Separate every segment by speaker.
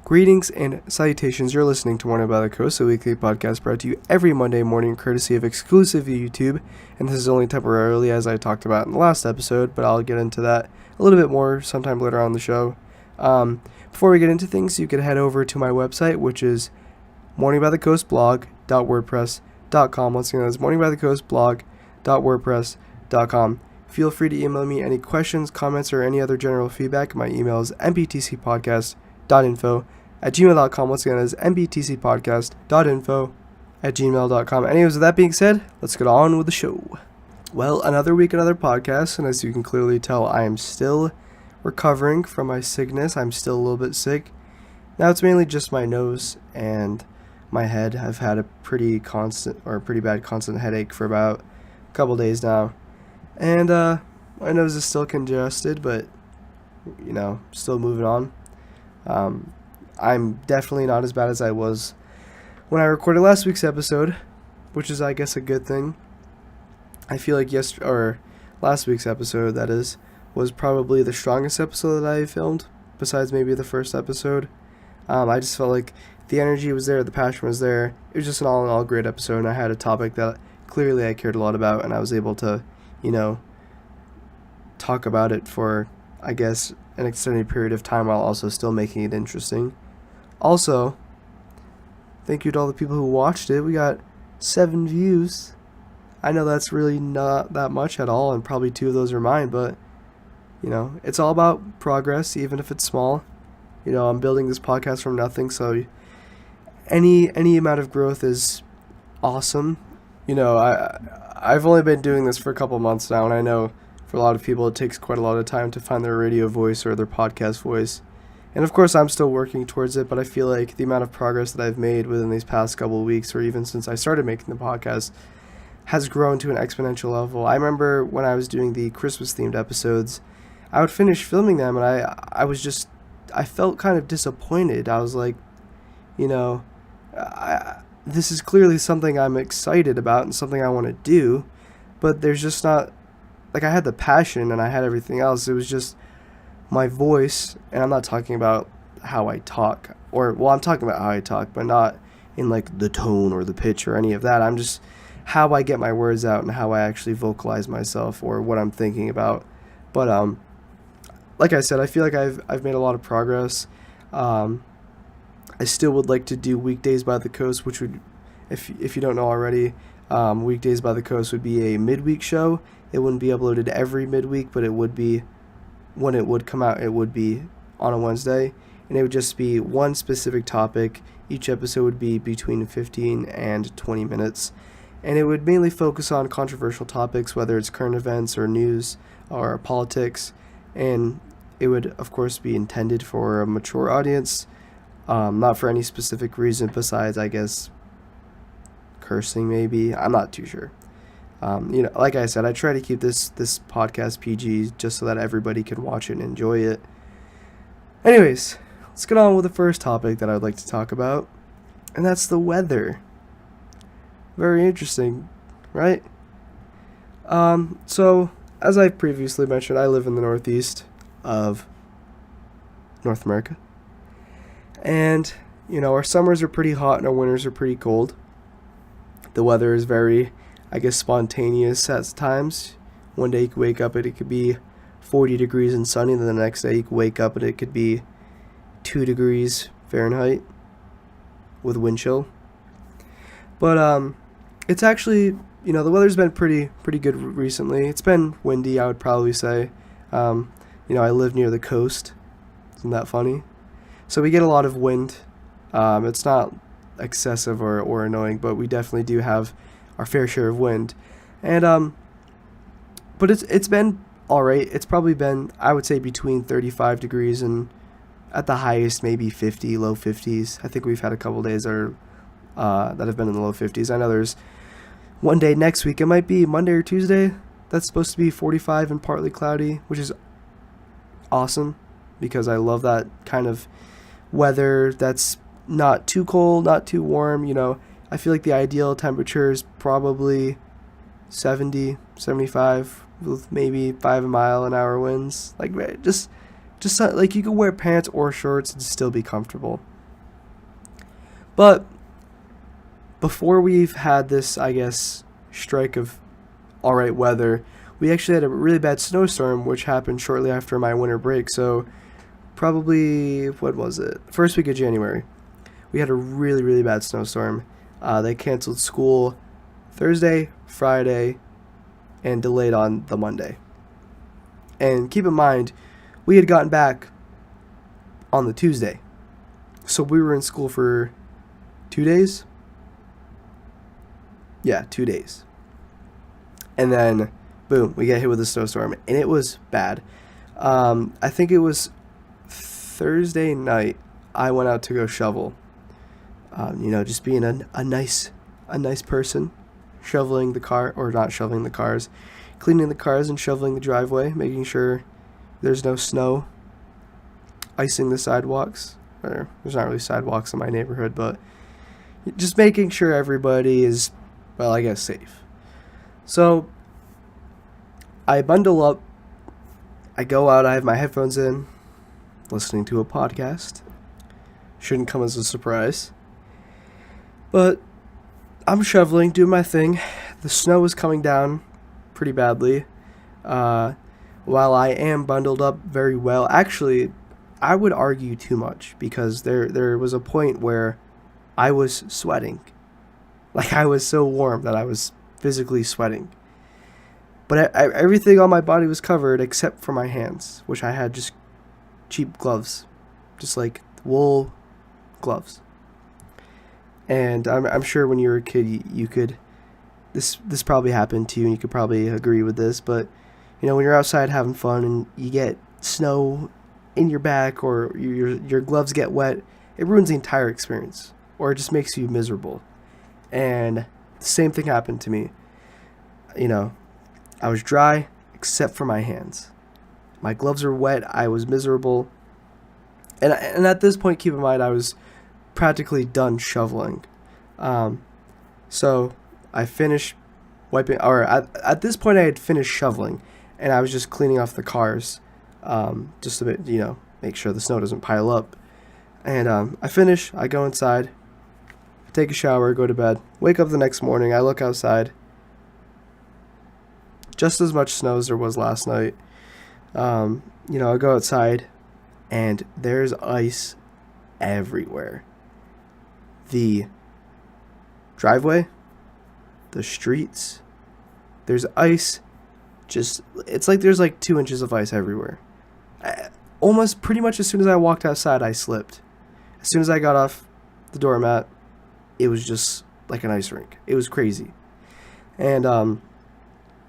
Speaker 1: Greetings and salutations. You're listening to Morning by the Coast, a weekly podcast brought to you every Monday morning, courtesy of exclusive YouTube. And this is only temporarily, as I talked about in the last episode, but I'll get into that a little bit more sometime later on the show. Before we get into things, you can head over to my website, which is morningbythecoastblog.wordpress.com. Once again, that's morningbythecoastblog.wordpress.com. Feel free to email me any questions, comments, or any other general feedback. My email is mbtcpodcast.info@gmail.com. Once again, that is mbtcpodcast.info@gmail.com. Anyways, with that being said, let's get on with the show. Well, another week, another podcast, and as you can clearly tell, I am still recovering from my sickness. I'm still a little bit sick. Now it's mainly just my nose and my head. I've had a pretty bad constant headache for about a couple days now. And my nose is still congested, but, still moving on. I'm definitely not as bad as I was when I recorded last week's episode, which is, I guess, a good thing. I feel like last week's episode, that is, was probably the strongest episode that I filmed, besides maybe the first episode. I just felt like the energy was there, the passion was there. It was just an all-in-all great episode, and I had a topic that clearly I cared a lot about, and I was able to, talk about it for, I guess, an extended period of time while also still making it interesting. Also, thank you to all the people who watched it. We got 7 views. I know that's really not that much at all, and probably 2 of those are mine, but, it's all about progress, even if it's small. I'm building this podcast from nothing, so any amount of growth is awesome. I've only been doing this for a couple months now, and I know for a lot of people it takes quite a lot of time to find their radio voice or their podcast voice. And of course I'm still working towards it, but I feel like the amount of progress that I've made within these past couple of weeks, or even since I started making the podcast, has grown to an exponential level. I remember when I was doing the Christmas themed episodes, I would finish filming them and I felt kind of disappointed. I was like, this is clearly something I'm excited about and something I want to do, but there's just not, I had the passion and I had everything else. It was just my voice, and I'm not talking about how I talk, I'm talking about how I talk, but not in the tone or the pitch or any of that. I'm just how I get my words out and how I actually vocalize myself or what I'm thinking about. But like I said, I feel like I've made a lot of progress. I still would like to do Weekdays by the Coast, which would, if you don't know already, Weekdays by the Coast would be a midweek show. It wouldn't be uploaded every midweek, but it would be, when it would come out, it would be on a Wednesday, and it would just be one specific topic. Each episode would be between 15 and 20 minutes, and it would mainly focus on controversial topics, whether it's current events or news or politics, and it would, of course, be intended for a mature audience, not for any specific reason besides, I guess, cursing maybe. I'm not too sure. Like I said, I try to keep this podcast PG just so that everybody can watch it and enjoy it. Anyways, let's get on with the first topic that I'd like to talk about, and that's the weather. Very interesting, right? So, as I've previously mentioned, I live in the northeast of North America. And, our summers are pretty hot and our winters are pretty cold. The weather is very, I guess, spontaneous at times. One day you could wake up and it could be 40 degrees and sunny, and then the next day you could wake up and it could be 2 degrees Fahrenheit with wind chill. But it's actually, the weather's been pretty good recently. It's been windy, I would probably say. I live near the coast. Isn't that funny? So we get a lot of wind. It's not excessive or annoying, but we definitely do have our fair share of wind. And but it's been all right. It's probably been, I would say, between 35 degrees and at the highest maybe 50, low 50s. I think we've had a couple days that have been in the low 50s. I know there's one day next week, it might be Monday or Tuesday, that's supposed to be 45 and partly cloudy, which is awesome because I love that kind of weather that's not too cold, not too warm. I feel like the ideal temperature is probably 70, 75 with maybe 5-mile-an-hour winds. Just you could wear pants or shorts and still be comfortable. But before we've had this, I guess, strike of alright weather, we actually had a really bad snowstorm, which happened shortly after my winter break. So probably, what was it? First week of January. We had a really, really bad snowstorm. They canceled school Thursday, Friday, and delayed on the Monday. And keep in mind, we had gotten back on the Tuesday. So we were in school for 2 days? Yeah, 2 days. And then, boom, we get hit with a snowstorm. And it was bad. I think it was Thursday night I went out to go shovel. Just being a nice person, shoveling the car, or not shoveling the cars, cleaning the cars and shoveling the driveway, making sure there's no snow, icing the sidewalks, or there's not really sidewalks in my neighborhood, but just making sure everybody is, well, I guess, safe. So I bundle up, I go out, I have my headphones in, listening to a podcast. Shouldn't come as a surprise. But I'm shoveling, doing my thing. The snow is coming down pretty badly. While I am bundled up very well, actually, I would argue too much, because there was a point where I was sweating. Like, I was so warm that I was physically sweating. But everything on my body was covered except for my hands, which I had just cheap gloves, just like wool gloves. And I'm sure when you were a kid, you could, this probably happened to you, and you could probably agree with this, but, when you're outside having fun and you get snow in your back, or your gloves get wet, it ruins the entire experience, or it just makes you miserable. And the same thing happened to me. I was dry except for my hands. My gloves were wet, I was miserable. And at this point, keep in mind, I was practically done shoveling. So I finished wiping, or at this point I had finished shoveling, and I was just cleaning off the cars, just to make sure the snow doesn't pile up. And I finish, I go inside, take a shower, go to bed, wake up the next morning, I look outside, just as much snow as there was last night. I go outside, and there's ice everywhere. The driveway, the streets, there's ice. It's like there's like 2 inches of ice everywhere. Almost pretty much as soon as I walked outside, I slipped. As soon as I got off the doormat, it was just like an ice rink. It was crazy. And,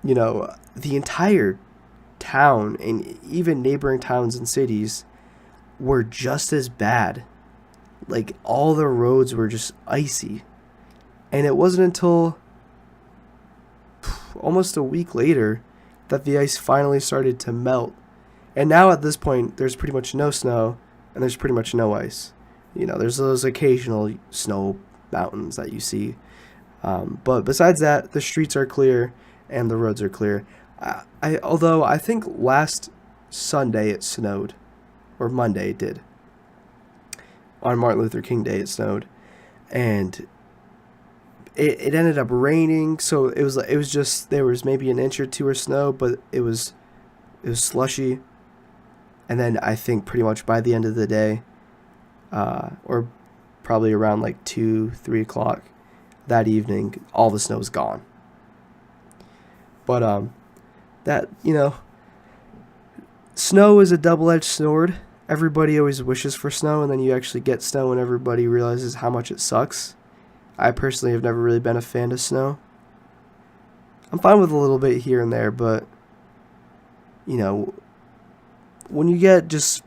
Speaker 1: the entire town and even neighboring towns and cities were just as bad. Like, all the roads were just icy. And it wasn't until almost a week later that the ice finally started to melt. And now at this point, there's pretty much no snow, and there's pretty much no ice. There's those occasional snow mountains that you see. But besides that, the streets are clear and the roads are clear. Although I think last Sunday it snowed, or Monday it did. On Martin Luther King Day it snowed, and it ended up raining. So it was just, there was maybe an inch or two of snow, but it was slushy. And then I think pretty much by the end of the day, or probably around like 2-3 o'clock that evening, all the snow was gone. But that snow is a double-edged sword. Everybody always wishes for snow, and then you actually get snow and everybody realizes how much it sucks. I personally have never really been a fan of snow. I'm fine with a little bit here and there, but when you get just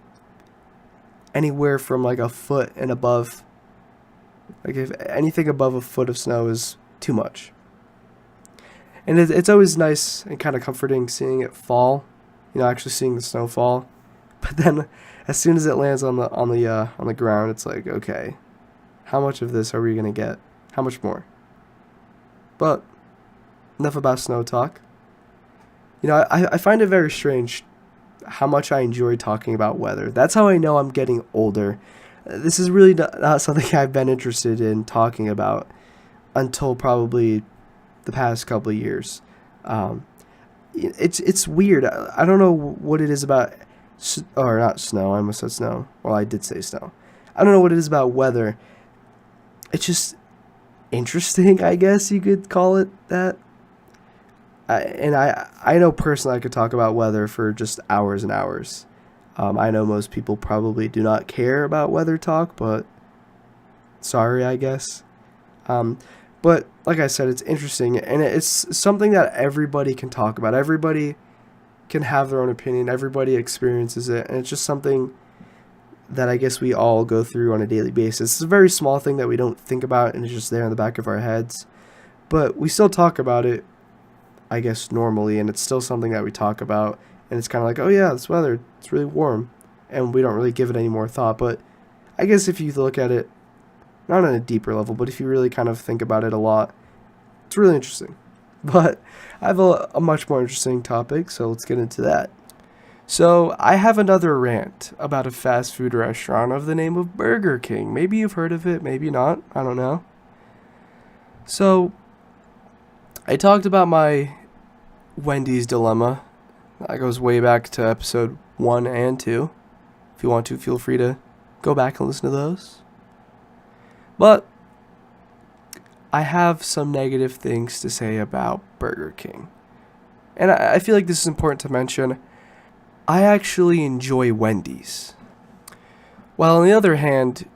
Speaker 1: anywhere from like a foot and above, like if anything above a foot of snow is too much. And it's always nice and kind of comforting seeing it fall, actually seeing the snow fall. But then as soon as it lands on the ground, it's like, okay, how much of this are we gonna get? How much more? But enough about snow talk. I find it very strange how much I enjoy talking about weather. That's how I know I'm getting older. this is really not something I've been interested in talking about until probably the past couple of years. Um, it's weird. I don't know what it is about, or not snow. I almost said snow. Well, I did say snow. I don't know what it is about weather. It's just interesting, I guess you could call it that. I know personally I could talk about weather for just hours and hours. I know most people probably do not care about weather talk, but sorry, I guess. Um, but like I said, it's interesting, and it's something that everybody can talk about. Everybody can have their own opinion. Everybody experiences it, and it's just something that I guess we all go through on a daily basis. It's a very small thing that we don't think about, and it's just there in the back of our heads. But we still talk about it, I guess, normally, and it's still something that we talk about. And it's kind of like, oh yeah, this weather, it's really warm. And we don't really give it any more thought. But I guess if you look at it, not on a deeper level, but if you really kind of think about it a lot, it's really interesting. But I have a much more interesting topic, so let's get into that. So I have another rant about a fast food restaurant of the name of Burger King. Maybe you've heard of it, maybe not. I don't know. So I talked about my Wendy's dilemma. That goes way back to episode 1 and 2. If you want to, feel free to go back and listen to those. But I have some negative things to say about Burger King. And I feel like this is important to mention. I actually enjoy Wendy's. While on the other hand,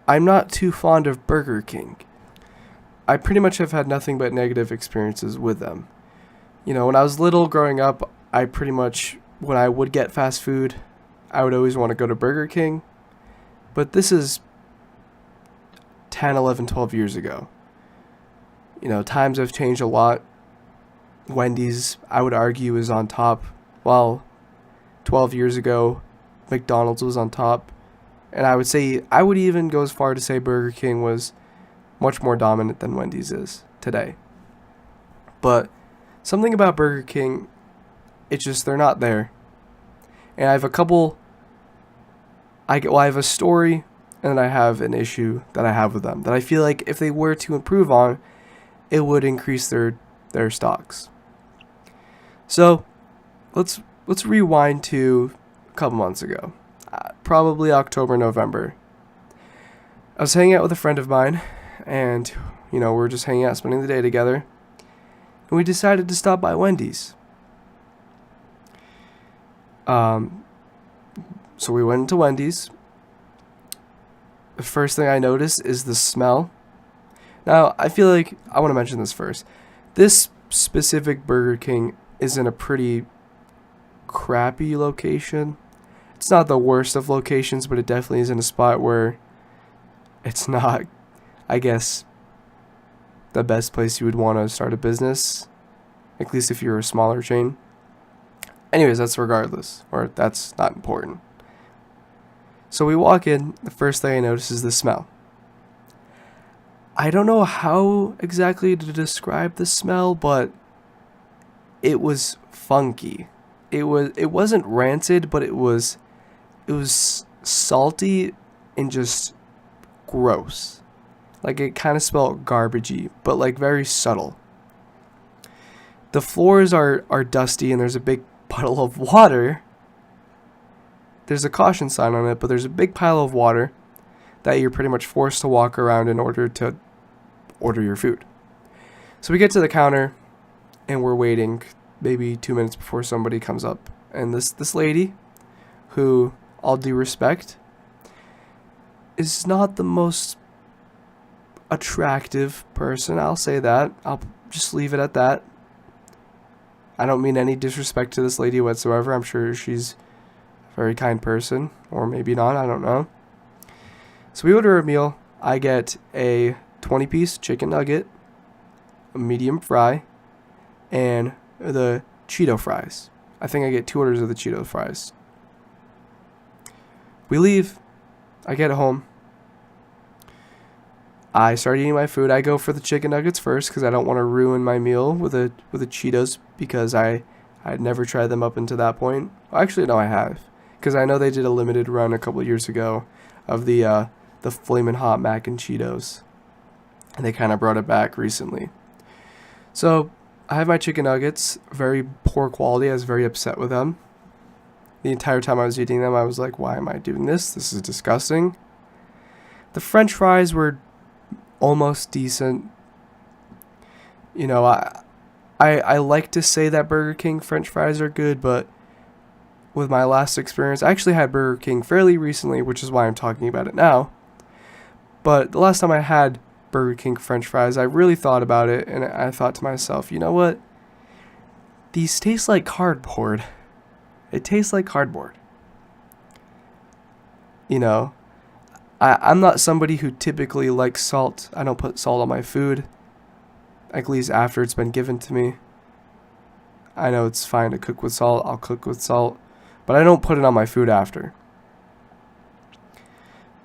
Speaker 1: I'm not too fond of Burger King. I pretty much have had nothing but negative experiences with them. You know, when I was little growing up, I pretty much, when I would get fast food, I would always want to go to Burger King. But this is 10, 11, 12 years ago. You know, times have changed a lot. Wendy's, I would argue, is on top. While 12 years ago, McDonald's was on top. And I would say, I would even go as far to say Burger King was much more dominant than Wendy's is today. But something about Burger King, it's just they're not there. And I have a couple, I have a story, and I have an issue that I have with them that I feel like if they were to improve on, it would increase their stocks. So let's rewind to a couple months ago, probably October, November. I was hanging out with a friend of mine, and we were just hanging out, spending the day together. And we decided to stop by Wendy's. So we went into Wendy's. The first thing I noticed is the smell. Now, I feel like I want to mention this first. This specific Burger King is in a pretty crappy location. It's not the worst of locations, but it definitely is in a spot where it's not, I guess, the best place you would want to start a business, at least if you're a smaller chain. Anyways, that's regardless, or that's not important. So we walk in, the first thing I notice is the smell. I don't know how exactly to describe the smell, but it was funky. It wasn't rancid, but it was salty and just gross. Like, it kind of smelled garbagey, but like very subtle. The floors are dusty, and there's a big puddle of water. There's a caution sign on it, but there's a big pile of water that you're pretty much forced to walk around in order to order your food. So we get to the counter, and we're waiting maybe 2 minutes before somebody comes up. And this lady, who, all due respect, is not the most attractive person. I'll say that. I'll just leave it at that. I don't mean any disrespect to this lady whatsoever. I'm sure she's a very kind person, or maybe not, I don't know. So we order a meal. I get a 20-piece chicken nugget, a medium fry, and the Cheeto fries. I think I get 2 orders of the Cheeto fries. We leave. I get home. I start eating my food. I go for the chicken nuggets first because I don't want to ruin my meal with the Cheetos, because I had never tried them up until that point. Well, actually, no, I have, because I know they did a limited run a couple years ago of the Flamin' Hot Mac and Cheetos, and they kind of brought it back recently. So I have my chicken nuggets, very poor quality. I was very upset with them. The entire time I was eating them, I was like, why am I doing this? This is disgusting. The French fries were almost decent. You know, I like to say that Burger King French fries are good, but with my last experience, I actually had Burger King fairly recently, which is why I'm talking about it now. But the last time I had Burger King French fries, I really thought about it, and I thought to myself, you know what? These taste like cardboard. It tastes like cardboard. You know, I'm not somebody who typically likes salt. I don't put salt on my food, at least after it's been given to me. I know it's fine to cook with salt. I'll cook with salt, but I don't put it on my food after.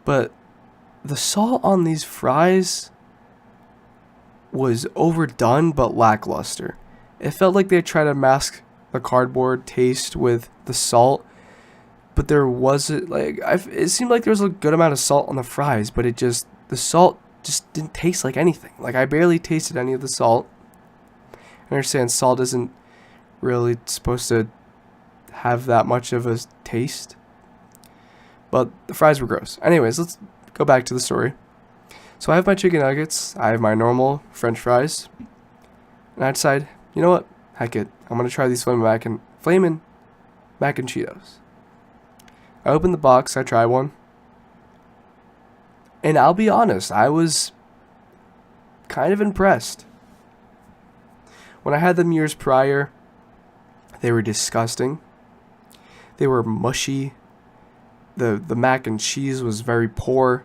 Speaker 1: But the salt on these fries was overdone but lackluster. It felt like they tried to mask the cardboard taste with the salt, but there wasn't, like, it seemed like there was a good amount of salt on the fries, but the salt just didn't taste like anything. Like, I barely tasted any of the salt. I understand salt isn't really supposed to have that much of a taste, but the fries were gross. Anyways, let's go back to the story. So I have my chicken nuggets, I have my normal French fries, and I decide, you know what, heck it, I'm gonna try these Flamin' Mac and Cheetos. I open the box, I try one, and I'll be honest, I was kind of impressed. When I had them years prior, they were disgusting. They were mushy. The mac and cheese was very poor.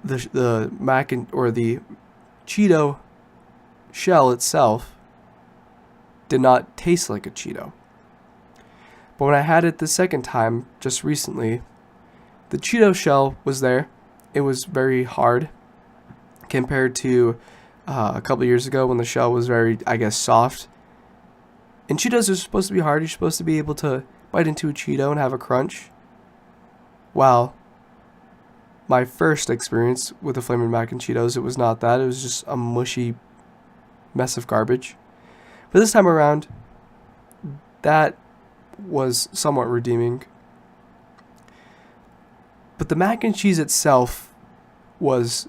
Speaker 1: The mac and or the Cheeto shell itself did not taste like a Cheeto. But when I had it the second time, just recently, the Cheeto shell was there. It was very hard compared to a couple years ago when the shell was very, I guess, soft. And Cheetos are supposed to be hard. You're supposed to be able to bite into a Cheeto and have a crunch. Wow. My first experience with the Flamin' Mac and Cheetos, it was not that. It was just a mushy mess of garbage. But this time around, that was somewhat redeeming. But the mac and cheese itself was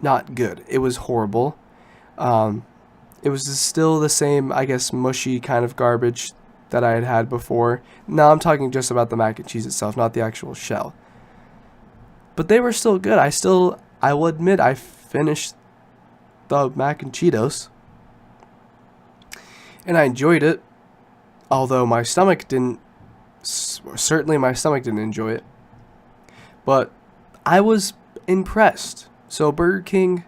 Speaker 1: not good. It was horrible. It was still the same, I guess, mushy kind of garbage that I had before. Now I'm talking just about the mac and cheese itself, not the actual shell. But they were still good. I will admit, I finished the mac and Cheetos, and I enjoyed it. Although my stomach didn't enjoy it. But I was impressed. So Burger King,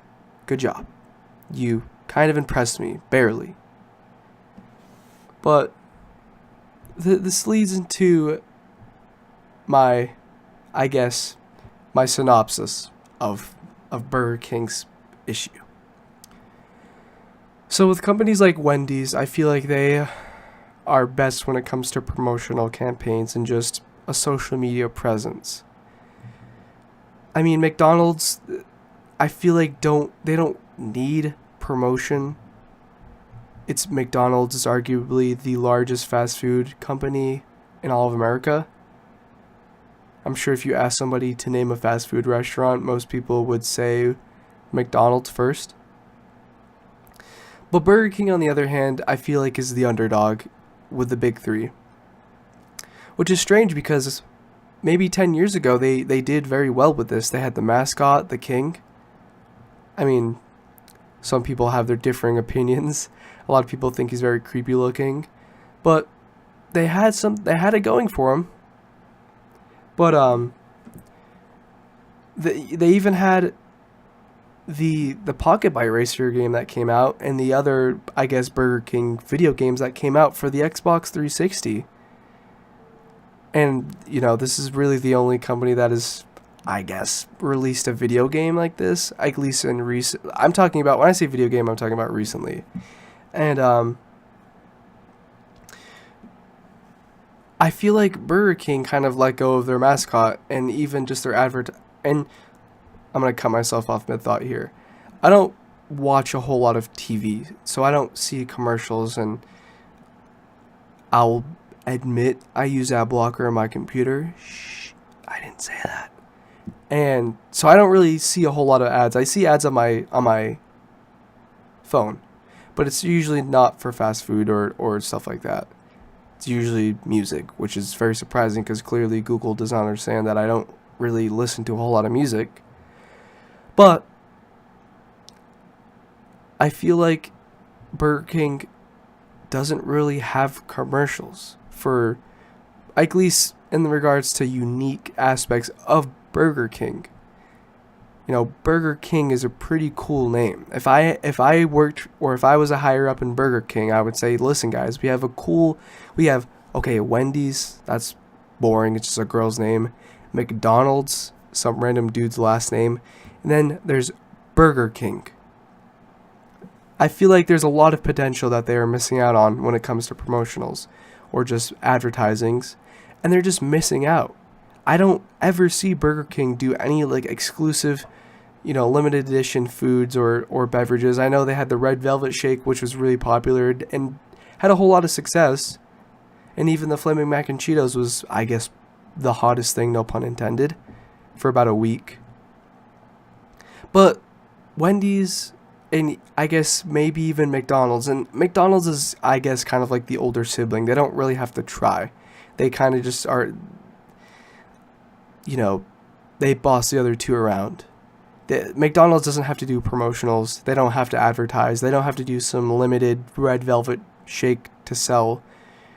Speaker 1: good job. You kind of impressed me, barely. But this leads into my synopsis of Burger King's issue. So with companies like Wendy's, I feel like they are best when it comes to promotional campaigns and just a social media presence. I mean, McDonald's, I feel like they don't need promotion. McDonald's is arguably the largest fast food company in all of America. I'm sure if you ask somebody to name a fast food restaurant, most people would say McDonald's first. But Burger King, on the other hand, I feel like is the underdog with the big three. Which is strange because maybe 10 years ago they did very well with this. They had the mascot, the king. I mean, some people have their differing opinions. A lot of people think he's very creepy looking. But they had it going for them. But they even had the Pocket Bite Racer game that came out, and the other, I guess, Burger King video games that came out for the Xbox 360. And, you know, this is really the only company that has, I guess, released a video game like this, at least in recent. I'm talking about, when I say video game, I'm talking about recently. And I feel like Burger King kind of let go of their mascot and even just their advert. And I'm gonna cut myself off mid thought here. I don't watch a whole lot of TV, so I don't see commercials, and I'll admit I use ad blocker on my computer. Shh, I didn't say that. And so I don't really see a whole lot of ads. I see ads on my phone, but it's usually not for fast food or stuff like that. It's usually music, which is very surprising because clearly Google does not understand that I don't really listen to a whole lot of music. But I feel like Burger King doesn't really have commercials for, at least in regards to unique aspects of Burger King. You know, Burger King is a pretty cool name. If I worked, or if I was a higher up in Burger King, I would say, listen guys, we have okay, Wendy's, that's boring, it's just a girl's name. McDonald's, some random dude's last name. And then there's Burger King. I feel like there's a lot of potential that they are missing out on when it comes to promotionals or just advertisings, and they're just missing out. I don't ever see Burger King do any like exclusive, limited edition foods or beverages. I know they had the red velvet shake, which was really popular and had a whole lot of success. And even the flaming mac and Cheetos was, I guess, the hottest thing, no pun intended, for about a week. But Wendy's, and I guess maybe even McDonald's. And McDonald's is, I guess, kind of like the older sibling. They don't really have to try. They kind of just are, they boss the other two around. McDonald's doesn't have to do promotionals. They don't have to advertise. They don't have to do some limited red velvet shake to sell.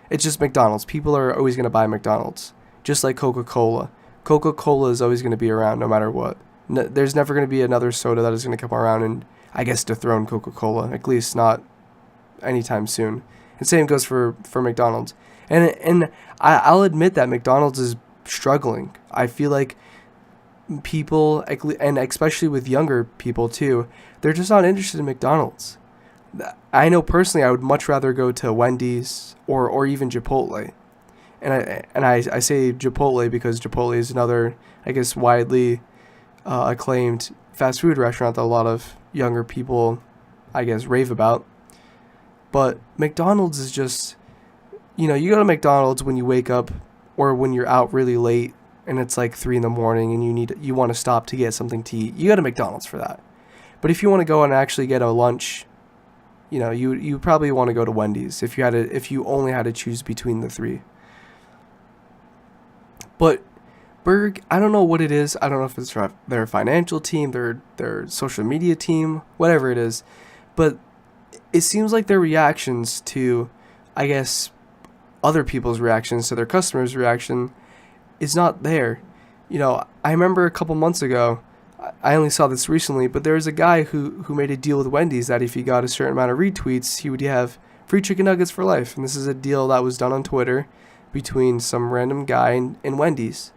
Speaker 1: It's just McDonald's. People are always going to buy McDonald's. Just like Coca-Cola. Coca-Cola is always going to be around no matter what. There's never going to be another soda that is going to come around and, I guess, dethrone Coca-Cola. At least not anytime soon. And same goes for McDonald's. And I'll admit that McDonald's is struggling. I feel like people, and especially with younger people too, they're just not interested in McDonald's. I know personally I would much rather go to Wendy's or even Chipotle. And I say Chipotle because Chipotle is another, I guess, widely acclaimed fast food restaurant that a lot of younger people, I guess, rave about. But McDonald's is just, you go to McDonald's when you wake up or when you're out really late and it's like 3 a.m. and you want to stop to get something to eat. You go to McDonald's for that. But if you want to go and actually get a lunch, you probably want to go to Wendy's if you only had to choose between the three. But I don't know what it is. I don't know if it's their financial team, their social media team, whatever it is. But it seems like their reactions to, I guess, other people's reactions to their customers' reaction is not there. I remember a couple months ago, I only saw this recently, but there was a guy who made a deal with Wendy's that if he got a certain amount of retweets, he would have free chicken nuggets for life. And this is a deal that was done on Twitter between some random guy and Wendy's.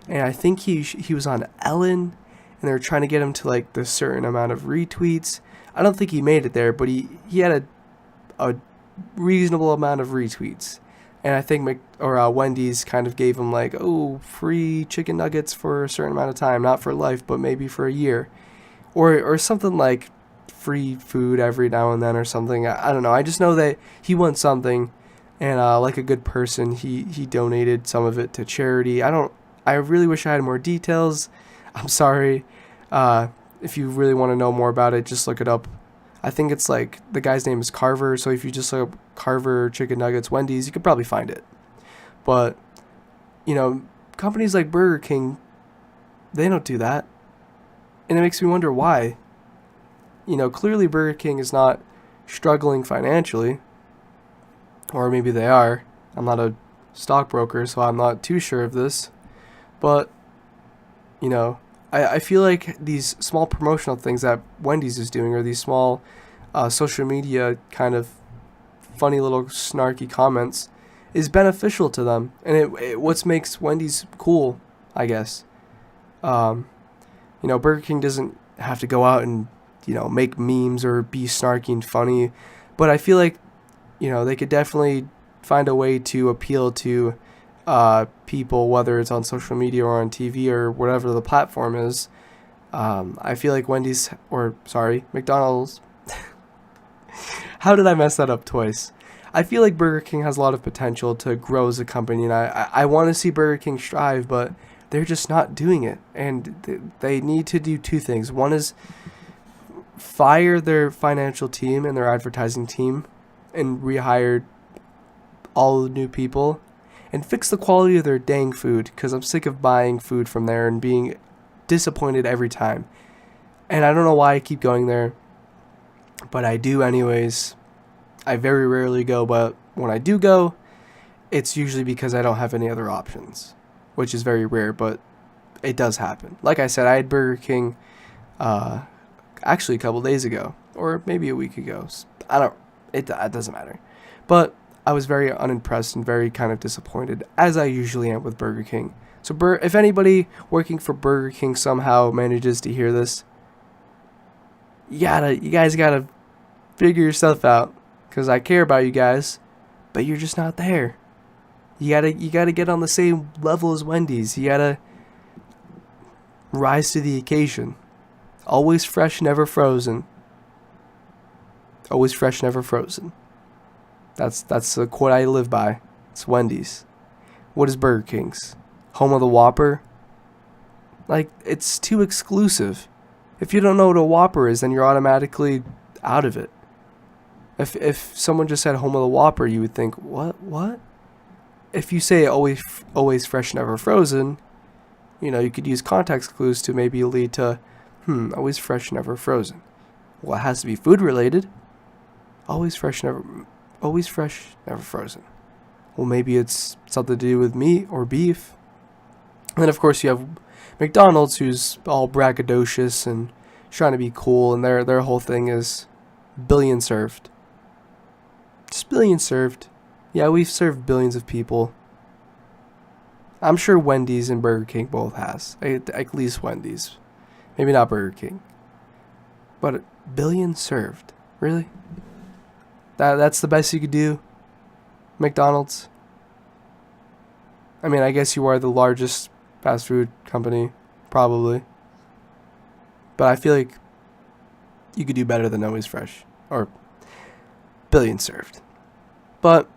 Speaker 1: And I think he was on Ellen, and they were trying to get him to like the certain amount of retweets. I don't think he made it there, but he had a reasonable amount of retweets. And I think Wendy's kind of gave him like, free chicken nuggets for a certain amount of time, not for life, but maybe for a year, or something like free food every now and then or something. I don't know. I just know that he won something, and like a good person, he donated some of it to charity. I really wish I had more details. I'm sorry. If you really want to know more about it, just look it up. I think it's like, the guy's name is Carver, so if you just look up Carver Chicken Nuggets Wendy's, you could probably find it. But, companies like Burger King, they don't do that. And it makes me wonder why. Clearly Burger King is not struggling financially. Or maybe they are. I'm not a stockbroker, so I'm not too sure of this. But, I feel like these small promotional things that Wendy's is doing, or these small social media kind of funny little snarky comments, is beneficial to them. And it what makes Wendy's cool, I guess. Burger King doesn't have to go out and, make memes or be snarky and funny. But I feel like, they could definitely find a way to appeal to people, whether it's on social media or on TV or whatever the platform is. I feel like McDonald's. How did I mess that up twice? I feel like Burger King has a lot of potential to grow as a company, and I want to see Burger King strive, but they're just not doing it. And they need to do two things. One is fire their financial team and their advertising team and rehire all the new people and fix the quality of their dang food, because I'm sick of buying food from there and being disappointed every time. And I don't know why I keep going there, but I do anyways. I very rarely go, but when I do go, it's usually because I don't have any other options, which is very rare, but it does happen. Like I said, I had Burger King actually a couple days ago, or maybe a week ago. It doesn't matter. But I was very unimpressed and very kind of disappointed, as I usually am with Burger King. So if anybody working for Burger King somehow manages to hear this, you guys gotta figure your stuff out, because I care about you guys, but you're just not there. You gotta get on the same level as Wendy's. You gotta rise to the occasion. Always fresh, never frozen. Always fresh, never frozen. That's the quote I live by. It's Wendy's. What is Burger King's? Home of the Whopper? Like, it's too exclusive. If you don't know what a Whopper is, then you're automatically out of it. If someone just said home of the Whopper, you would think, what? If you say always fresh, never frozen, you could use context clues to maybe lead to, always fresh, never frozen. Well, it has to be food related. Always fresh, never frozen. Well, maybe it's something to do with meat or beef. And then, of course, you have McDonald's, who's all braggadocious and trying to be cool, and their whole thing is billion served. Just billion served. Yeah, we've served billions of people. I'm sure Wendy's and Burger King both has. At least Wendy's. Maybe not Burger King. But billion served. Really? That's the best you could do? McDonald's? I mean, I guess you are the largest fast food company, probably. But I feel like you could do better than Always Fresh. Or billion served. But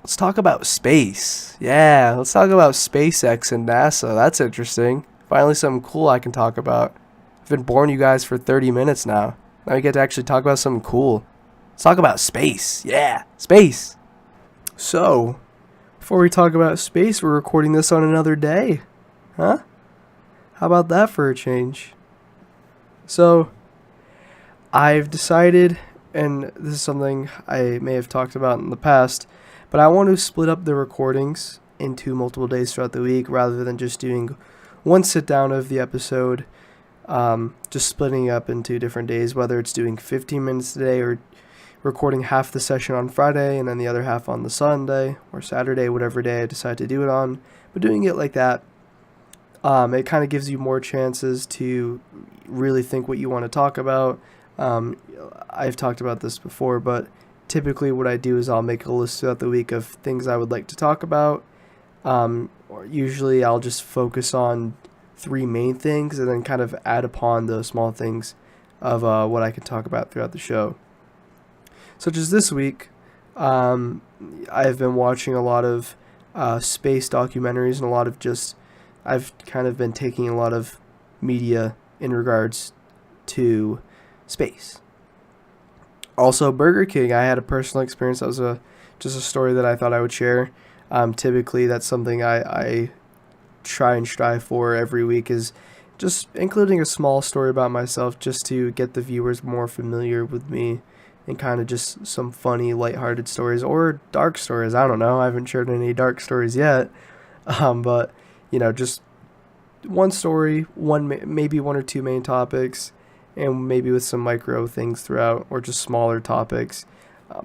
Speaker 1: let's talk about space. Yeah, let's talk about SpaceX and NASA. That's interesting. Finally something cool I can talk about. I've been boring you guys for 30 minutes now. Now we get to actually talk about something cool. Let's talk about space. Yeah, space. So, before we talk about space, we're recording this on another day. Huh? How about that for a change? So, I've decided, and this is something I may have talked about in the past, but I want to split up the recordings into multiple days throughout the week rather than just doing one sit down of the episode, just splitting it up into different days, whether it's doing 15 minutes a day or recording half the session on Friday and then the other half on the Sunday or Saturday, whatever day I decide to do it on. But doing it like that, it kind of gives you more chances to really think what you want to talk about. I've talked about this before, but typically what I do is I'll make a list throughout the week of things I would like to talk about. Or usually I'll just focus on 3 main things and then kind of add upon those small things of what I can talk about throughout the show. Such as this week, I've been watching a lot of space documentaries and a lot of I've kind of been taking a lot of media in regards to space. Also, Burger King, I had a personal experience. That was just a story that I thought I would share. Typically, that's something I try and strive for every week, is just including a small story about myself just to get the viewers more familiar with me and kind of just some funny, lighthearted stories or dark stories. I don't know. I haven't shared any dark stories yet. But, just one story, maybe 1 or 2 main topics, and maybe with some micro things throughout, or just smaller topics.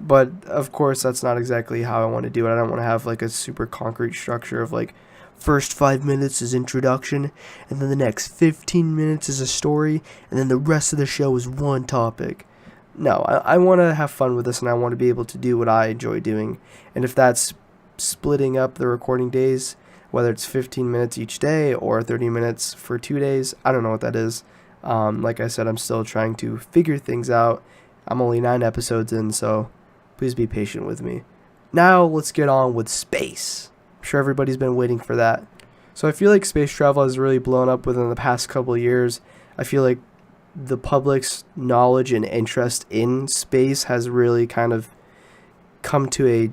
Speaker 1: But of course, that's not exactly how I want to do it. I don't want to have like a super concrete structure of like first 5 minutes is introduction, and then the next 15 minutes is a story, and then the rest of the show is one topic. No, I want to have fun with this, and I want to be able to do what I enjoy doing. And if that's splitting up the recording days, whether it's 15 minutes each day or 30 minutes for 2 days. I don't know what that is. Like I said, I'm still trying to figure things out. I'm only 9 episodes in, so please be patient with me. Now let's get on with space. I'm sure everybody's been waiting for that. So I feel like space travel has really blown up within the past couple of years. I feel like the public's knowledge and interest in space has really kind of come to a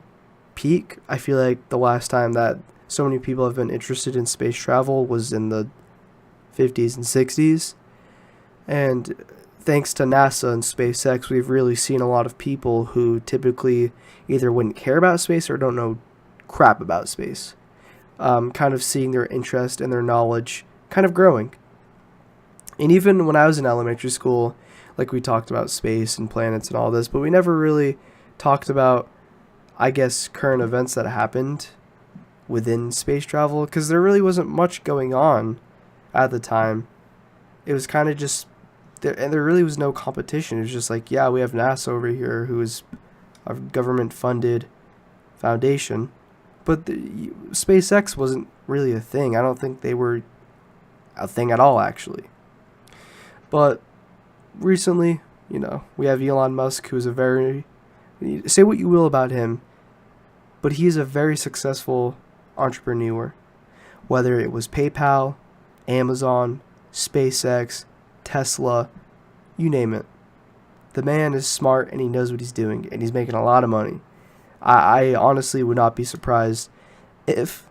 Speaker 1: peak. I feel like the last time that so many people have been interested in space travel was in the 50s and 60s. And thanks to NASA and SpaceX, we've really seen a lot of people who typically either wouldn't care about space or don't know crap about space, kind of seeing their interest and their knowledge kind of growing. And even when I was in elementary school, like we talked about space and planets and all this, but we never really talked about, I guess, current events that happened within space travel, because there really wasn't much going on at the time. It was kind of just, and there really was no competition. It was just like, yeah, we have NASA over here, who is a government-funded foundation, but SpaceX wasn't really a thing. I don't think they were a thing at all, actually. But recently, we have Elon Musk, who's a very, say what you will about him, but he's a very successful entrepreneur. Whether it was PayPal, Amazon, SpaceX, Tesla, you name it. The man is smart and he knows what he's doing, and he's making a lot of money. I honestly would not be surprised if,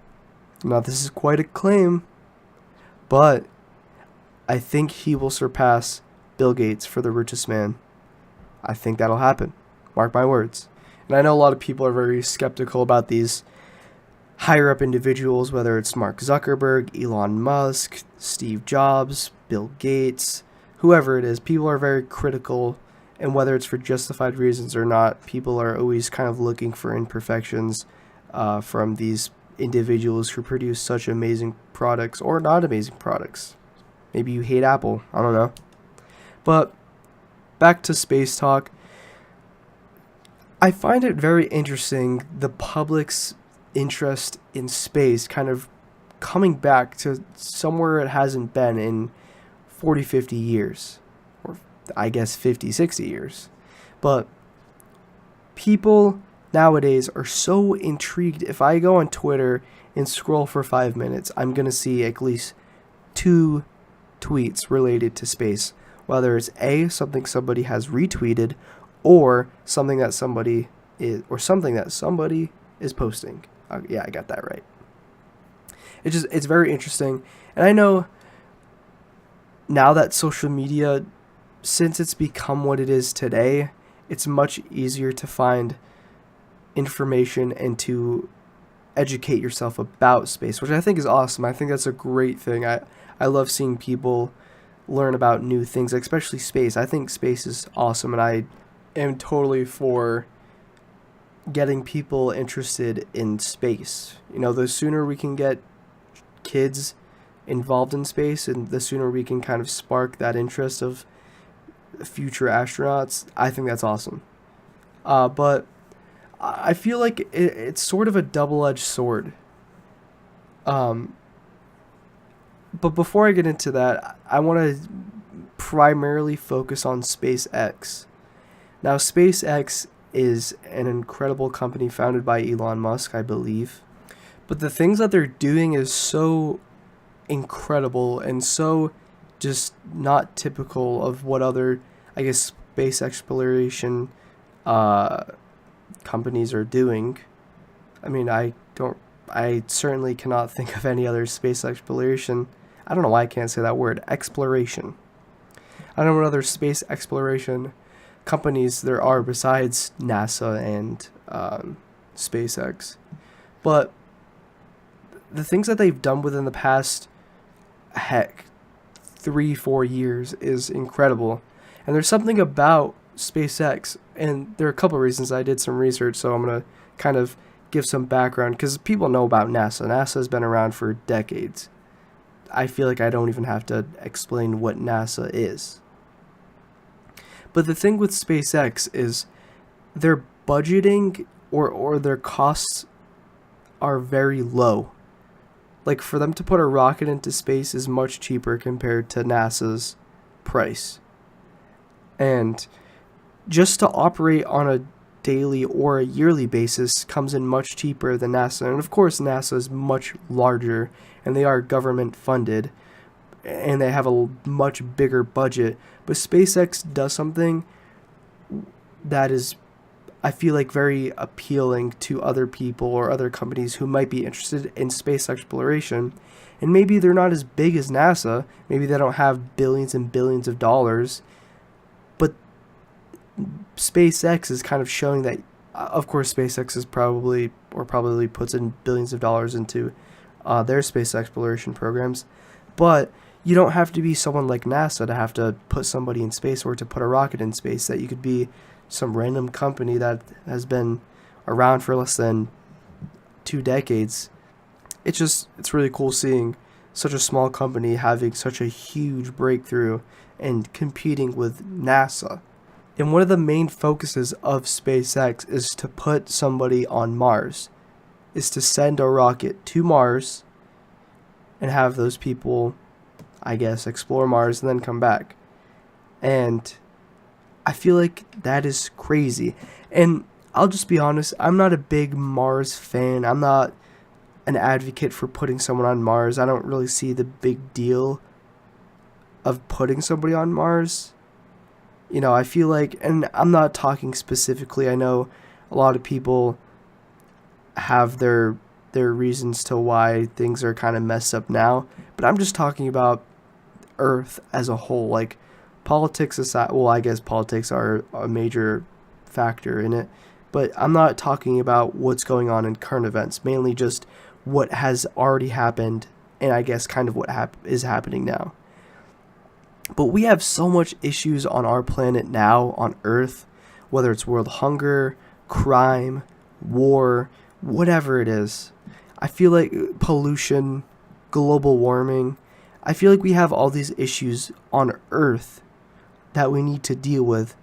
Speaker 1: now this is quite a claim, but I think he will surpass Bill Gates for the richest man. I think that'll happen. Mark my words. And I know a lot of people are very skeptical about these higher up individuals, whether it's Mark Zuckerberg, Elon Musk, Steve Jobs, Bill Gates, whoever it is. People are very critical, and whether it's for justified reasons or not, people are always kind of looking for imperfections from these individuals who produce such amazing products or not amazing products. Maybe you hate Apple. I don't know. But back to space talk. I find it very interesting, the public's interest in space kind of coming back to somewhere it hasn't been in 40, 50 years. Or I guess 50, 60 years. But people nowadays are so intrigued. If I go on Twitter and scroll for 5 minutes, I'm going to see at least 2 tweets related to space, whether it's something somebody has retweeted or something that somebody is posting. Yeah, I got that right. It's very interesting, and I know now that social media, since it's become what it is today, it's much easier to find information and to educate yourself about space, which I think is awesome. I think that's a great thing. I love seeing people learn about new things, especially space. I think space is awesome, and I am totally for getting people interested in space. The sooner we can get kids involved in space, and the sooner we can kind of spark that interest of future astronauts, I think that's awesome. But I feel like it's sort of a double-edged sword. But before I get into that, I want to primarily focus on SpaceX. Now, SpaceX is an incredible company founded by Elon Musk, I believe. But the things that they're doing is so incredible and so just not typical of what other, I guess, space exploration companies are doing. I mean, I certainly cannot think of any other space exploration. I don't know why I can't say that word, exploration. I don't know what other space exploration companies there are besides NASA and SpaceX. But the things that they've done within the past, 3-4 years is incredible. And there's something about SpaceX, and there are a couple of reasons. I did some research, so I'm going to kind of give some background, because people know about NASA. NASA has been around for decades. I feel like I don't even have to explain what NASA is. But the thing with SpaceX is their budgeting or their costs are very low. Like, for them to put a rocket into space is much cheaper compared to NASA's price. And just to operate on a daily or a yearly basis comes in much cheaper than NASA. And of course, NASA is much larger, and they are government funded, and they have a much bigger budget. But SpaceX does something that is, I feel like, very appealing to other people or other companies who might be interested in space exploration. And maybe they're not as big as NASA. Maybe they don't have billions and billions of dollars. But SpaceX is kind of showing that, of course, SpaceX is probably puts in billions of dollars into their space exploration programs. But you don't have to be someone like NASA to have to put somebody in space or to put a rocket in space. That you could be some random company that has been around for less than 2 decades. It's really cool seeing such a small company having such a huge breakthrough and competing with NASA. And one of the main focuses of SpaceX is to put somebody on Mars, is to send a rocket to Mars and have those people, I guess, explore Mars and then come back. And I feel like that is crazy. And I'll just be honest, I'm not a big Mars fan. I'm not an advocate for putting someone on Mars. I don't really see the big deal of putting somebody on Mars. You know, I feel like, and I'm not talking specifically, I know a lot of people have their reasons to why things are kind of messed up now, but I'm just talking about Earth as a whole. Like, politics aside, well, I guess politics are a major factor in it, but I'm not talking about what's going on in current events, mainly just what has already happened, and I guess kind of what is happening now. But we have so much issues on our planet now, on Earth, whether it's world hunger, crime, war, whatever it is. I feel like pollution, global warming, I feel like we have all these issues on Earth that we need to deal with,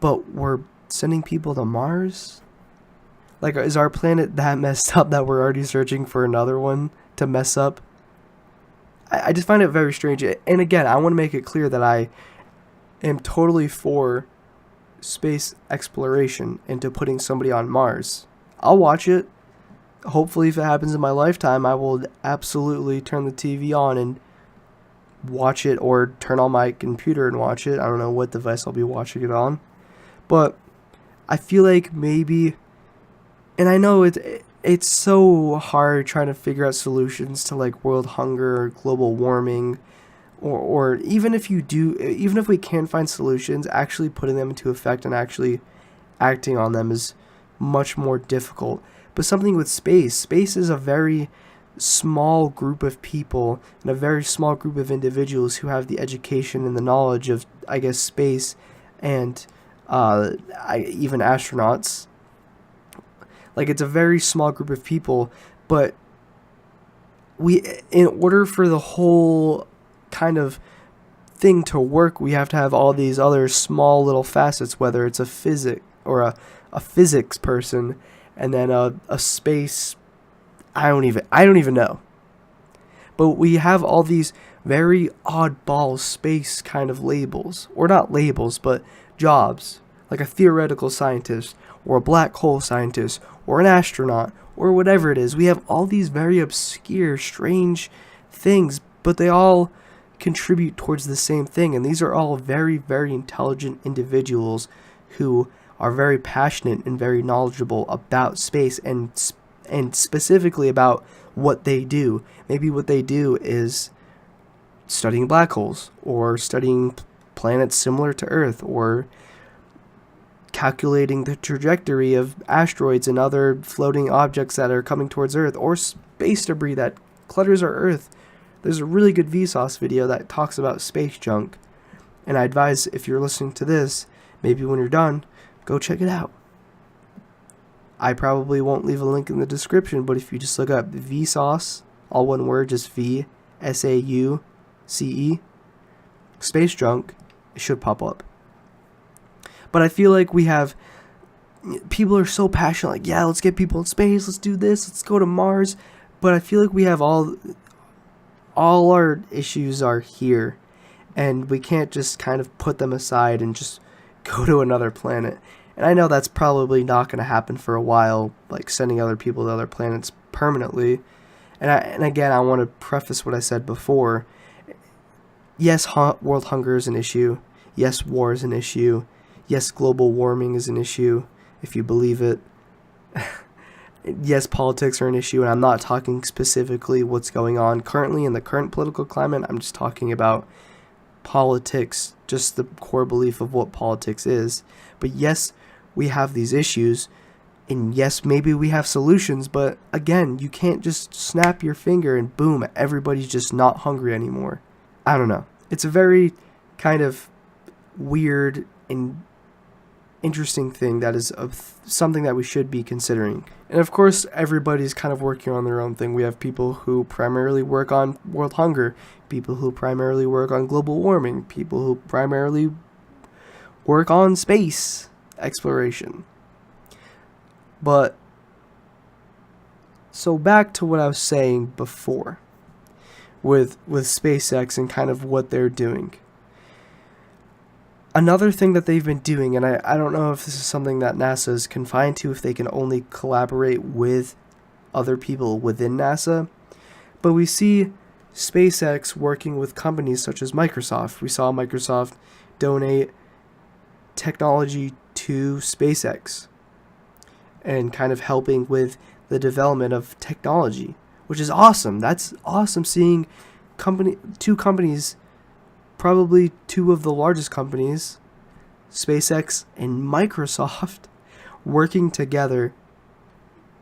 Speaker 1: but we're sending people to Mars? Like, is our planet that messed up that we're already searching for another one to mess up? I just find it very strange. And again, I want to make it clear that I am totally for space exploration into putting somebody on Mars. I'll watch it. Hopefully, if it happens in my lifetime, I will absolutely turn the TV on and watch it, or turn on my computer and watch it. I don't know what device I'll be watching it on. But I feel like maybe, and I know it's so hard trying to figure out solutions to like world hunger or global warming, or even if we can find solutions, actually putting them into effect and actually acting on them is much more difficult. But something with space is a very small group of people and a very small group of individuals who have the education and the knowledge of, I guess, space and even astronauts. Like, it's a very small group of people, but in order for the whole kind of thing to work, we have to have all these other small little facets, whether it's a physics person, and then a space, I don't even know. But we have all these very oddball space kind of labels, or not labels, but jobs, like a theoretical scientist, or a black hole scientist, or an astronaut, or whatever it is. We have all these very obscure, strange things, but they all contribute towards the same thing. And these are all very, very intelligent individuals who are very passionate and very knowledgeable about space, and specifically about what they do. Maybe what they do is studying black holes, or studying planets similar to Earth, or calculating the trajectory of asteroids and other floating objects that are coming towards Earth, or space debris that clutters our Earth. There's a really good Vsauce video that talks about space junk, and I advise, if you're listening to this, maybe when you're done, go check it out. I probably won't leave a link in the description, but if you just look up Vsauce, all one word, just VSAUCE, space junk, it should pop up. But I feel like we have people are so passionate, like, yeah, let's get people in space, let's do this, let's go to Mars. But I feel like we have all our issues are here, and we can't just kind of put them aside and just go to another planet. And I know that's probably not going to happen for a while, like sending other people to other planets permanently. And again, I want to preface what I said before. Yes, world hunger is an issue. Yes, war is an issue. Yes, global warming is an issue, if you believe it. Yes, politics are an issue, and I'm not talking specifically what's going on currently in the current political climate. I'm just talking about politics, just the core belief of what politics is. But yes, we have these issues, and yes, maybe we have solutions, but again, you can't just snap your finger and boom, everybody's just not hungry anymore. I don't know. It's a very kind of weird and interesting thing that is something that we should be considering. And of course, everybody's kind of working on their own thing. We have people who primarily work on world hunger, people who primarily work on global warming, people who primarily work on space exploration. But so back to what I was saying before with SpaceX and kind of what they're doing. Another thing that they've been doing, and I don't know if this is something that NASA is confined to, if they can only collaborate with other people within NASA, but we see SpaceX working with companies such as Microsoft. We saw Microsoft donate technology to SpaceX and kind of helping with the development of technology, which is awesome. That's awesome seeing two companies, probably two of the largest companies, SpaceX and Microsoft, working together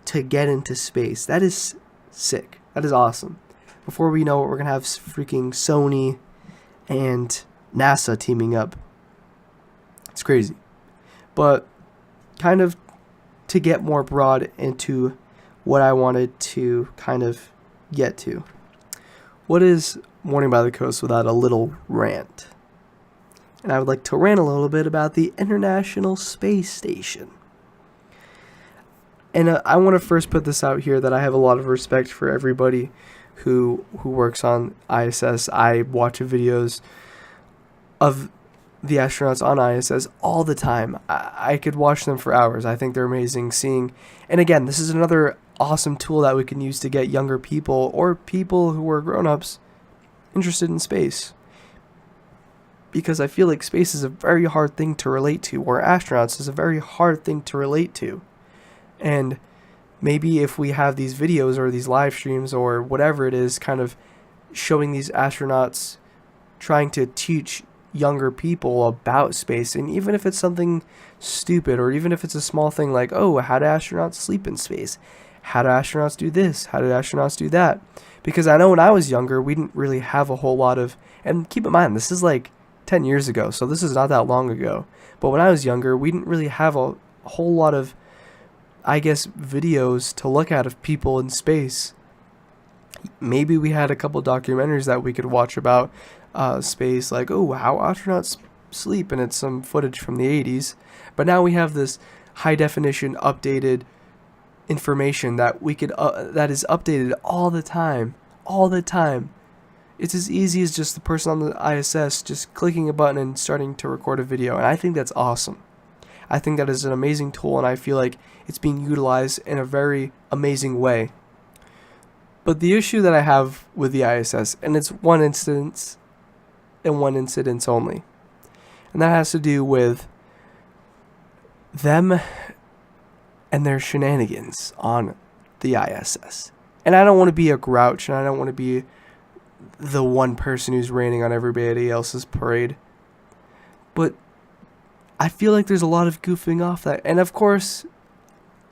Speaker 1: to get into space. That is sick. That is awesome. Before we know it, we're going to have freaking Sony and NASA teaming up. It's crazy. But kind of to get more broad into what I wanted to kind of get to. What is Morning by the Coast without a little rant? And I would like to rant a little bit about the International Space Station. And I want to first put this out here that I have a lot of respect for everybody who works on ISS. I watch videos of the astronauts on ISS all the time. I could watch them for hours. I think they're amazing seeing. And again, this is another awesome tool that we can use to get younger people or people who are grown-ups interested in space. Because I feel like space is a very hard thing to relate to, or astronauts is a very hard thing to relate to. And maybe if we have these videos or these live streams or whatever it is, kind of showing these astronauts trying to teach younger people about space, and even if it's something stupid, or even if it's a small thing like, oh, how do astronauts sleep in space? How do astronauts do this? How do astronauts do that? Because I know when I was younger, we didn't really have a whole lot of, and keep in mind, this is like 10 years ago, so this is not that long ago. But when I was younger, we didn't really have a whole lot of, I guess, videos to look at of people in space. Maybe we had a couple documentaries that we could watch about space, like, oh, how astronauts sleep, and it's some footage from the 80s. But now we have this high definition updated information that we could that is updated all the time. It's as easy as just the person on the ISS just clicking a button and starting to record a video, and I think that's awesome. I think that is an amazing tool, and I feel like it's being utilized in a very amazing way. But the issue that I have with the ISS, and it's one instance and one incident only, and that has to do with them and their shenanigans on the ISS. And I don't want to be a grouch, and I don't want to be the one person who's raining on everybody else's parade. But I feel like there's a lot of goofing off that. And of course,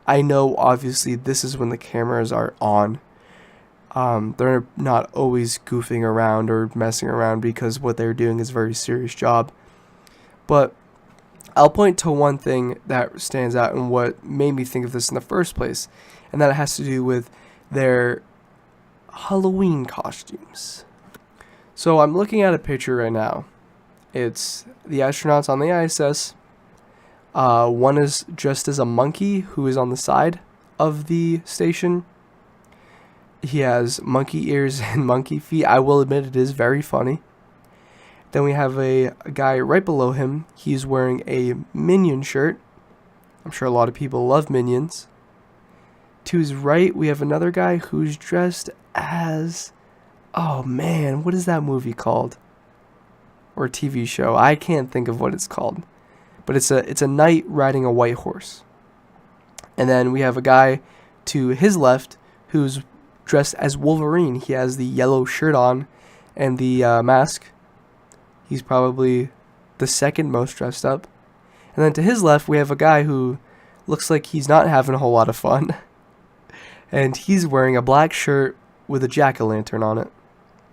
Speaker 1: I know obviously this is when the cameras are on. They're not always goofing around or messing around because what they're doing is a very serious job. But I'll point to one thing that stands out and what made me think of this in the first place, and that has to do with their Halloween costumes. So I'm looking at a picture right now. It's the astronauts on the ISS. One is dressed as a monkey who is on the side of the station. He has monkey ears and monkey feet. I will admit it is very funny. Then we have a guy right below him. He's wearing a Minion shirt. I'm sure a lot of people love Minions. To his right, we have another guy who's dressed as... Oh man, what is that movie called? Or TV show? I can't think of what it's called. But it's a knight riding a white horse. And then we have a guy to his left who's dressed as Wolverine. He has the yellow shirt on and the mask. He's probably the second most dressed up. And then to his left, we have a guy who looks like he's not having a whole lot of fun. And he's wearing a black shirt with a jack-o'-lantern on it.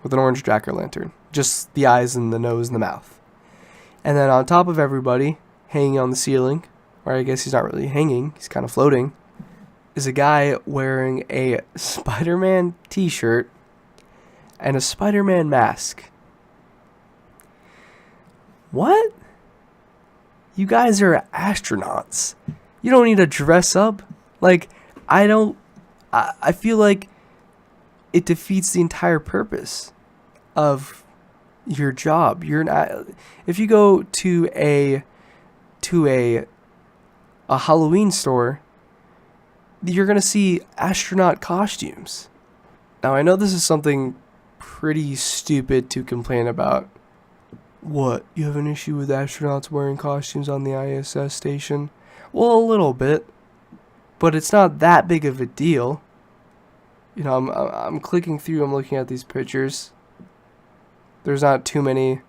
Speaker 1: With an orange jack-o'-lantern. Just the eyes and the nose and the mouth. And then on top of everybody, hanging on the ceiling, or I guess he's not really hanging, he's kind of floating, is a guy wearing a Spider-Man t-shirt and a Spider-Man mask. What? You guys are astronauts. You don't need to dress up. Like, I feel like it defeats the entire purpose of your job. You're not, if you go to a Halloween store, you're going to see astronaut costumes. Now, I know this is something pretty stupid to complain about. What? You have an issue with astronauts wearing costumes on the ISS station? Well, a little bit. But it's not that big of a deal. You know, I'm clicking through, I'm looking at these pictures. There's not too many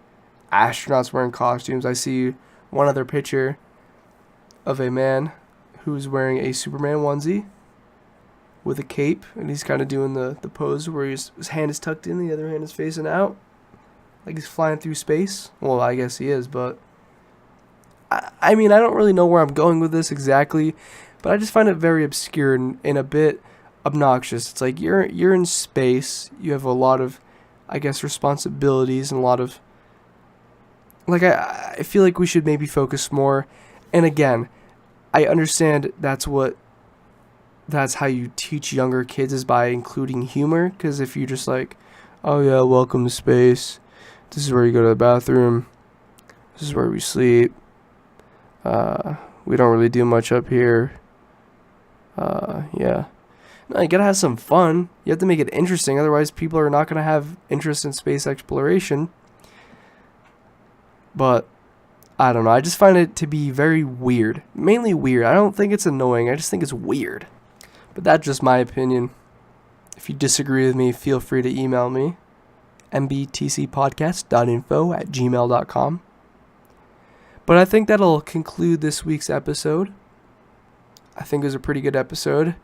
Speaker 1: astronauts wearing costumes. I see one other picture of a man who's wearing a Superman onesie with a cape, and he's kind of doing the pose where his hand is tucked in, the other hand is facing out, like he's flying through space. Well, I guess he is, but I mean, I don't really know where I'm going with this exactly, but I just find it very obscure and a bit obnoxious. It's like you're in space, you have a lot of, I guess, responsibilities and a lot of, like, I feel like we should maybe focus more. And again, I understand that's how you teach younger kids, is by including humor. Because if you just like, oh yeah, welcome to space, this is where you go to the bathroom, this is where we sleep, we don't really do much up here, yeah. No, you gotta have some fun. You have to make it interesting, otherwise people are not gonna have interest in space exploration. But I don't know, I just find it to be very weird. Mainly weird. I don't think it's annoying, I just think it's weird. But that's just my opinion. If you disagree with me, feel free to email me, mbtcpodcast.info@gmail.com. But I think that'll conclude this week's episode. I think it was a pretty good episode.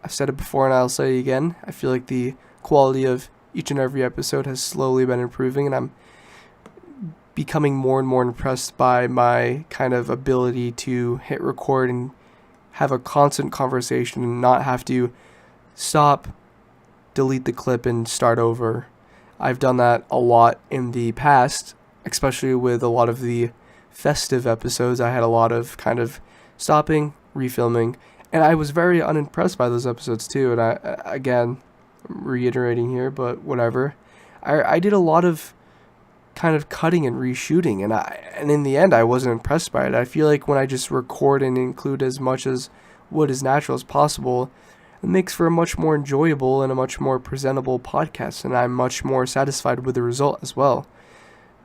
Speaker 1: I've said it before and I'll say it again. I feel like the quality of each and every episode has slowly been improving, and I'm becoming more and more impressed by my kind of ability to hit record and have a constant conversation and not have to stop, delete the clip, and start over. I've done that a lot in the past, especially with a lot of the festive episodes. I had a lot of kind of stopping, refilming, and I was very unimpressed by those episodes too. And I'm reiterating here, but whatever. I did a lot of kind of cutting and reshooting, and in the end I wasn't impressed by it. I feel like when I just record and include as much as what is natural as possible, it makes for a much more enjoyable and a much more presentable podcast, and I'm much more satisfied with the result as well.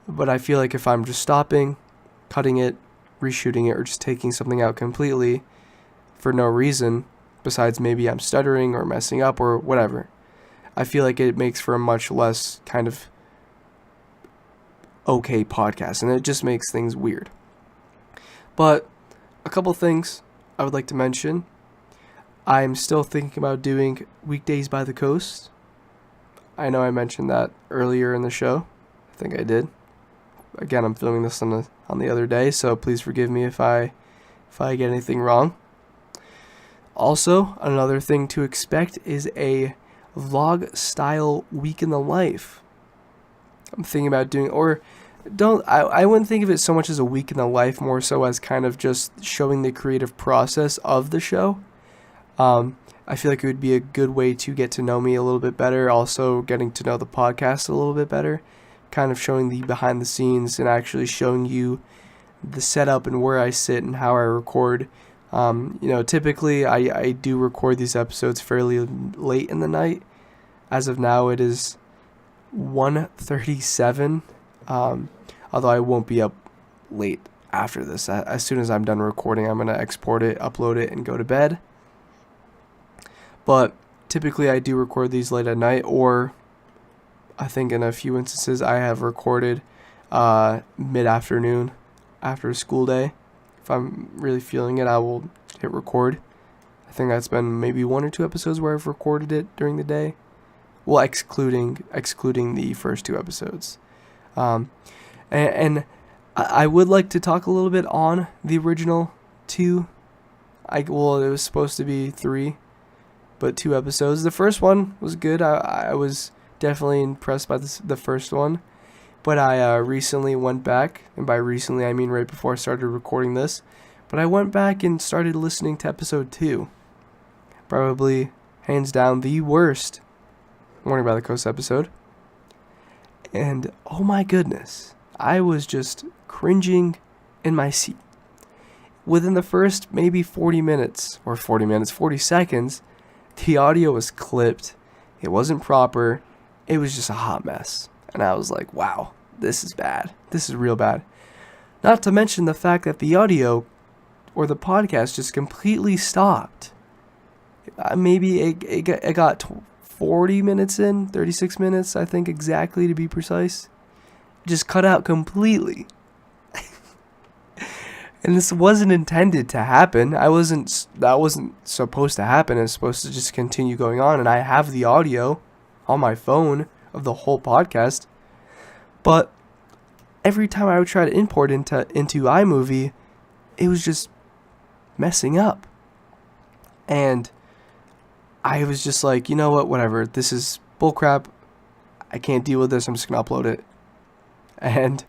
Speaker 1: But I feel like if I'm just stopping, cutting it, reshooting it, or just taking something out completely for no reason besides maybe I'm stuttering or messing up or whatever, I feel like it makes for a much less kind of okay podcast, and it just makes things weird. But a couple things I would like to mention. I'm still thinking about doing Weekdays by the Coast. I know I mentioned that earlier in the show. I think I did. Again, I'm filming this on the other day, so please forgive me if I get anything wrong. Also, another thing to expect is a vlog style week in the life. I'm thinking about doing, or I wouldn't think of it so much as a week in the life, more so as kind of just showing the creative process of the show. I feel like it would be a good way to get to know me a little bit better, also getting to know the podcast a little bit better, kind of showing the behind the scenes and actually showing you the setup and where I sit and how I record. Typically I do record these episodes fairly late in the night. As of now, it is 1:37. Although I won't be up late after this. As soon as I'm done recording, I'm going to export it, upload it, and go to bed. But typically I do record these late at night, or I think in a few instances I have recorded mid-afternoon after a school day. If I'm really feeling it, I will hit record. I think that's been maybe 1 or 2 episodes where I've recorded it during the day. Well, excluding the first 2 episodes. And I would like to talk a little bit on the original 2. It was supposed to be 3, but 2 episodes. The first one was good. I was definitely impressed by the first one. But I recently went back, and by recently I mean right before I started recording this, but I went back and started listening to episode 2. Probably, hands down, the worst Morning by the Coast episode. And, oh my goodness, I was just cringing in my seat. Within the first maybe 40 seconds, the audio was clipped. It wasn't proper. It was just a hot mess. And I was like, wow, this is bad. This is real bad. Not to mention the fact that the audio or the podcast just completely stopped. Maybe it got 40 minutes in, 36 minutes, I think exactly to be precise. Just cut out completely. And this wasn't intended to happen. That wasn't supposed to happen. It's supposed to just continue going on. And I have the audio on my phone of the whole podcast. But every time I would try to import into iMovie, it was just messing up. And I was just like, you know what, whatever. This is bullcrap. I can't deal with this. I'm just going to upload it. And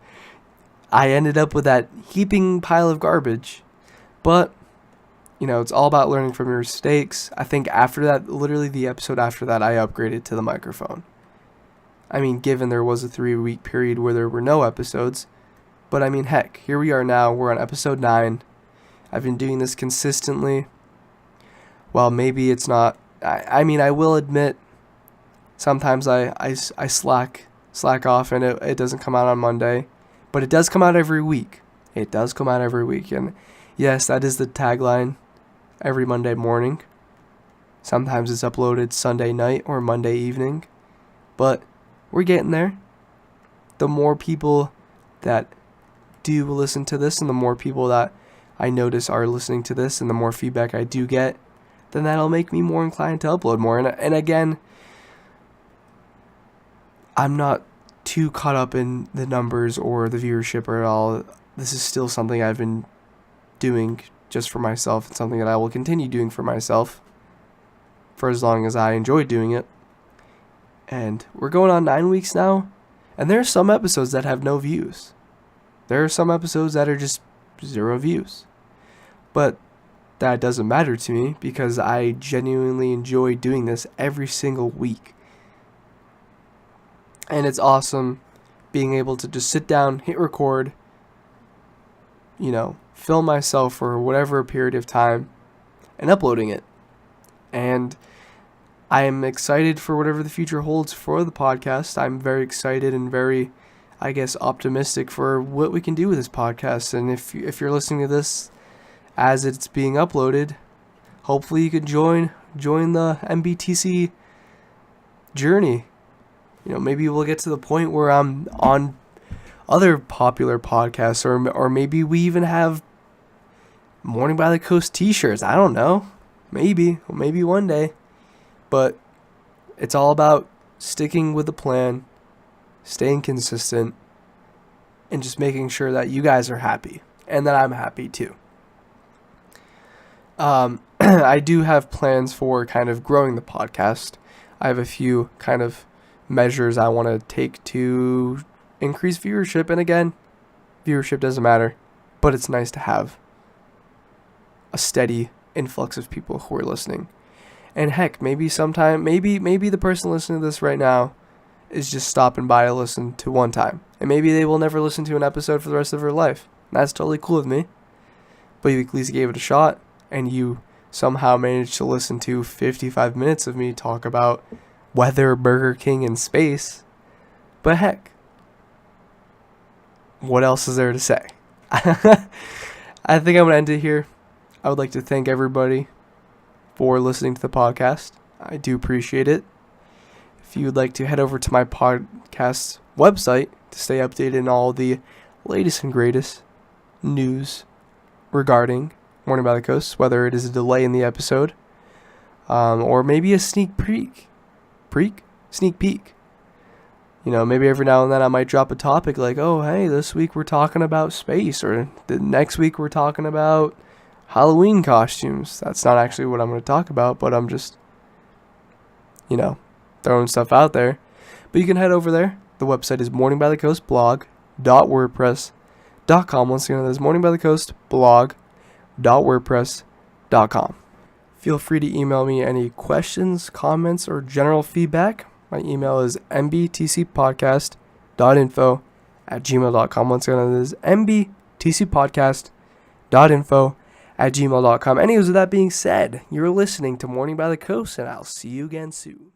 Speaker 1: I ended up with that heaping pile of garbage. But, it's all about learning from your mistakes. I think after that, literally the episode after that, I upgraded to the microphone. I mean, given there was a 3-week period where there were no episodes. But I mean, heck, here we are now. We're on episode 9. I've been doing this consistently. Well, maybe it's not. I mean, I will admit, sometimes I slack off and it doesn't come out on Monday. But it does come out every week. It does come out every week. And yes, that is the tagline. Every Monday morning. Sometimes it's uploaded Sunday night or Monday evening. But we're getting there. The more people that do listen to this and the more people that I notice are listening to this and the more feedback I do get, then that'll make me more inclined to upload more. And again, I'm not too caught up in the numbers or the viewership or at all. This is still something I've been doing just for myself. It's something that I will continue doing for myself for as long as I enjoy doing it. And we're going on 9 weeks now, and there are some episodes that have no views. There are some episodes that are just 0 views. But that doesn't matter to me because I genuinely enjoy doing this every single week. And it's awesome being able to just sit down, hit record, film myself for whatever period of time and uploading it. And I am excited for whatever the future holds for the podcast. I'm very excited and very, optimistic for what we can do with this podcast. And if you're listening to this as it's being uploaded, hopefully you can join the MBTC journey. Maybe we'll get to the point where I'm on other popular podcasts, or maybe we even have Morning by the Coast t-shirts. I don't know. Maybe one day. But it's all about sticking with the plan, staying consistent, and just making sure that you guys are happy and that I'm happy too. I do have plans for kind of growing the podcast. I have a few kind of measures I want to take to increase viewership. And again, viewership doesn't matter, but it's nice to have a steady influx of people who are listening. And heck, maybe the person listening to this right now is just stopping by to listen to one time. And maybe they will never listen to an episode for the rest of their life. That's totally cool with me. But you at least gave it a shot, and you somehow managed to listen to 55 minutes of me talk about weather, Burger King, and space. But heck, what else is there to say? I think I'm going to end it here. I would like to thank everybody for listening to the podcast. I do appreciate it. If you would like to head over to my podcast website to stay updated on all the latest and greatest news regarding Morning by the Coast, whether it is a delay in the episode, or maybe a sneak peek. You know, maybe every now and then I might drop a topic like, oh, hey, this week we're talking about space, or the next week we're talking about Halloween costumes. That's not actually what I'm going to talk about, but I'm just, throwing stuff out there. But you can head over there. The website is morningbythecoastblog.wordpress.com. Once again, that is morningbythecoastblog.wordpress.com. Feel free to email me any questions, comments, or general feedback. My email is mbtcpodcast.info@gmail.com. Once again, that is mbtcpodcast.info@gmail.com. Anyways, with that being said, you're listening to Morning by the Coast, and I'll see you again soon.